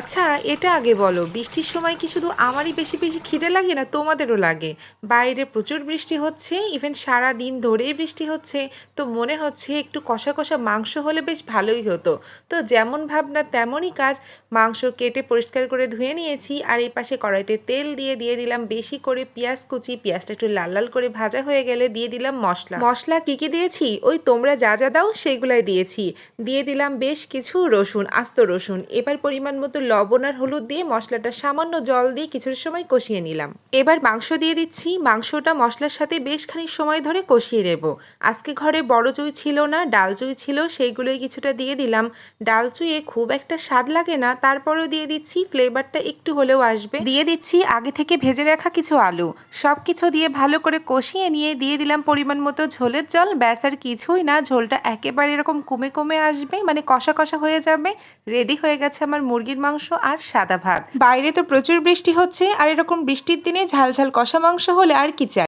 আচ্ছা, এটা আগে বলো, বৃষ্টির সময় কি শুধু আমারই বেশি বেশি খিদে লাগে না তোমাদেরও লাগে? বাইরে প্রচুর বৃষ্টি হচ্ছে, ইভেন সারা দিন ধরেই বৃষ্টি হচ্ছে। তো মনে হচ্ছে একটু কষা কষা মাংস হলে বেশ ভালোই হতো। তো যেমন ভাবনা তেমনই কাজ। মাংস কেটে পরিষ্কার করে ধুয়ে নিয়েছি, আর এই পাশে কড়াইতে তেল দিয়ে দিয়ে দিলাম বেশি করে পেঁয়াজ কুচি। পেঁয়াজটা একটু লাল লাল করে ভাজা হয়ে গেলে দিয়ে দিলাম মশলা। মশলা কী কী দিয়েছি? ওই তোমরা যা যা দাও সেইগুলাই দিয়েছি। দিয়ে দিলাম বেশ কিছু রসুন, আস্ত রসুন। এবার পরিমাণ মতো লবণ আর হলুদ দিয়ে মশলাটা সামান্য জল দিয়ে কিছুটা সময় কষিয়ে নিলাম। এবার মাংস দিয়ে দিচ্ছি। মাংসটা মশলার সাথে বেশ খানিক সময় ধরে কষিয়ে নেব। আজকে ঘরে বড় চুই ছিল না, ডাল চুই ছিল, সেইগুলোই কিছুটা দিয়ে দিলাম। ডাল চুইয়ে খুব একটা স্বাদ লাগে না, তারপরেও দিয়ে দিচ্ছি, ফ্লেভারটা একটু হলেও আসবে। দিয়ে দিচ্ছি আগে থেকে ভেজে রাখা কিছু আলু। সব কিছু দিয়ে ভালো করে কষিয়ে নিয়ে দিয়ে দিলাম পরিমাণ মতো ঝোলের জল। ব্যাস, আর কিছুই না, ঝোলটা একেবারে এরকম কমে কমে আসবে, মানে কষা কষা হয়ে যাবে। রেডি হয়ে গেছে আমার মুরগির মাংস আর সাদা ভাত। বাইরে তো প্রচুর বৃষ্টি হচ্ছে, আর এরকম বৃষ্টির দিনে ঝাল ঝাল কষা মাংস হলে আর কি চাই।